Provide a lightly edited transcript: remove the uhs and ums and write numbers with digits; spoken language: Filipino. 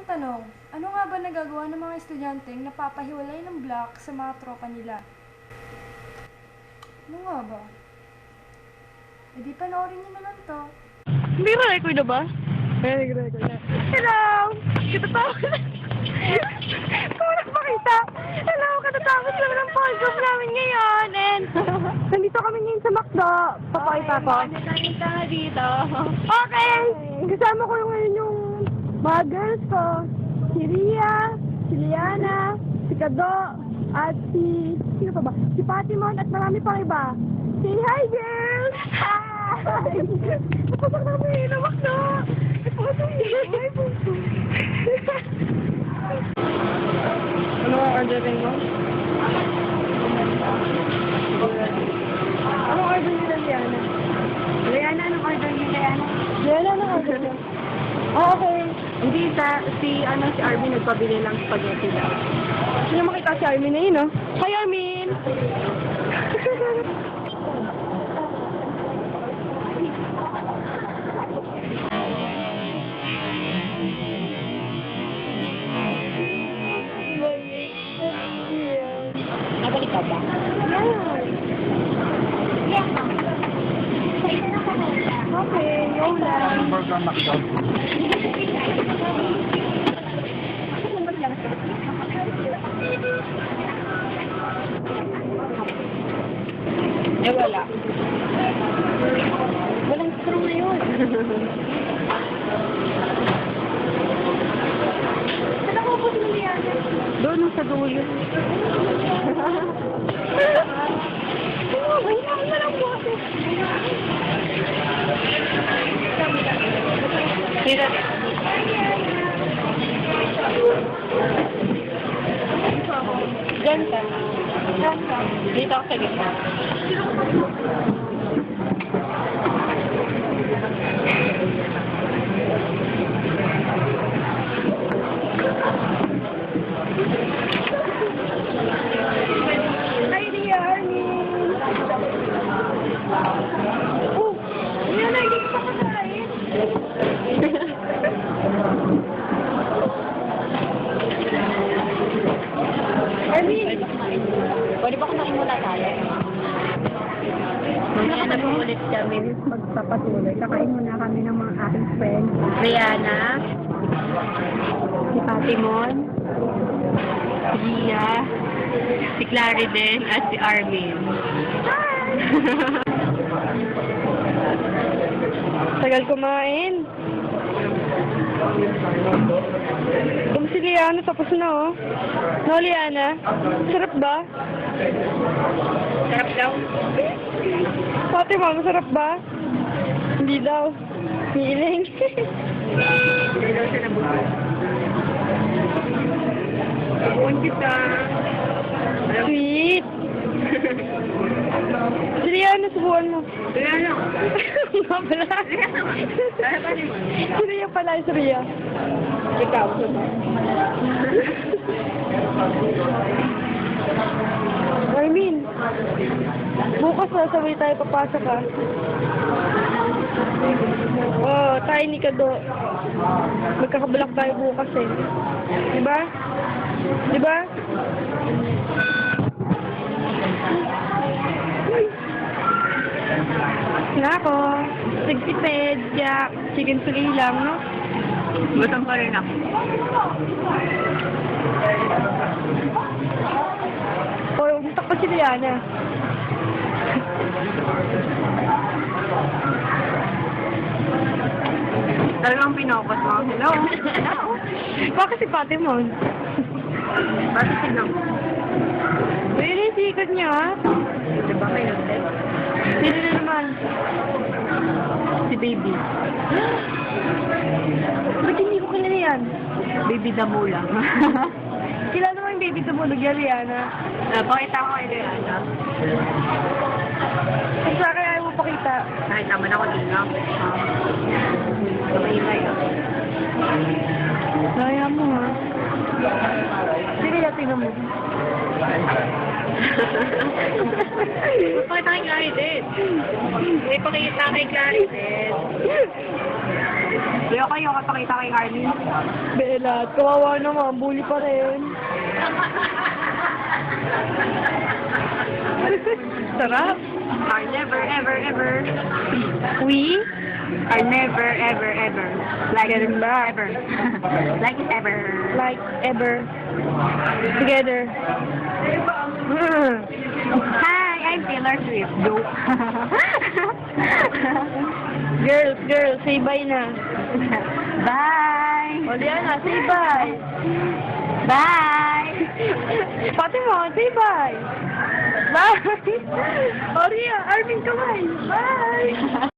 isang tanong. Ano nga ba nagagawa ng mga estudyanteng napapahiwalay ng block sa mga tropa nila? Ano nga ba? E di panoorin niyo naman to. Hindi record na ba? Record na. Hello! Katatapos na. Kung makita. Hello! Katatapos naman ang podcast namin ngayon. And nandito kami ngayon sa McDo. Papakita ko. Nandito dito. Okay! Kasama ko ngayon yung mga girls ko. Si Ria, si Liana, si Kado, at si... Sino pa ba? Si Patimon at marami pang iba. Say hi, girls! Hi! Napasok namin na McDo. Napasok yun. Hi, puso. Ano ang orderin mo? Anong order nila, Liana? Liana, anong order nila, Liana? Liana, anong order nila? Oh, okay. Hindi, si Armin nagpabili lang spaghetti daw. Sino makita si Armin na yun, no? Hi, Armin! Nabalik ka ba? Yeah. Okay, go lang. Eh, wala. Walang strong na yun. Saan ako po sinilihan? Doon sa dulo. Bayaan na lang po ako. Hirap. Diyan ka. Dito ako sa gitna. Hi, dear Armin. Oh, yun na, hindi pa kakain. Armin! Pwede ba kumain muna tayo? Mamaya na po ulit kami magpapatuloy. Kakain muna kami ng mga aking friends. Rihanna, si Patimon, si Gia, si Clariden, at si Armin. Hi! Tagal kumain. Si Liana, tapos na, oh. No, Liana? Sarap ba? Sarap daw. Pati, mama, sarap ba? Hindi daw. Hiling. Hindi daw siya nabuhay. Kapon kita. Sweet. Si Liana, subuhan mo. Liana. Nga pala. Si Ria pala, si Ria. Ikaw. Armin, bukas na sabay tayo papasok, ha? Oh, tayo ni Kado. Magkakabalak tayo bukas, eh. Diba? Diba? Nga ako. Sigtiped, yak, chicken fillet lang, no? Gutom pa rin ako. O, umutak pa si Liana. Talagang pinokot mo. Hello? Bakit si Patimon? Bakit si Nam? Really, sikat niya, ha? Diba may nagtay? Sino na naman? Si Baby. Ba't hindi ko kilala yan? Baby Damo lang. Kilala mo yung Baby Damo, nagyan Liana? Pakita ko kay Liana. Kung sa akin ayaw mo pakita. Kahit naman ako din lang. Maingay ako. Naya mo, ha? Sige, tingnan mo. Pakita kay Clariden. May pakita kay Clariden. Kaya kayo kapakita kay Armin. Bel. lahat. Kawawa naman, bully pa rin. Sarap. Are never, ever, ever. We Are never, ever, ever. Like it ever. Like it ever. like ever together. Hi, I'm Taylor Swift. Joke. Girls, say bye na. Bye. O, Diana, say bye. Bye. Pati mo, say bye. Bye. O, Ria, Arvin, kamay. Bye.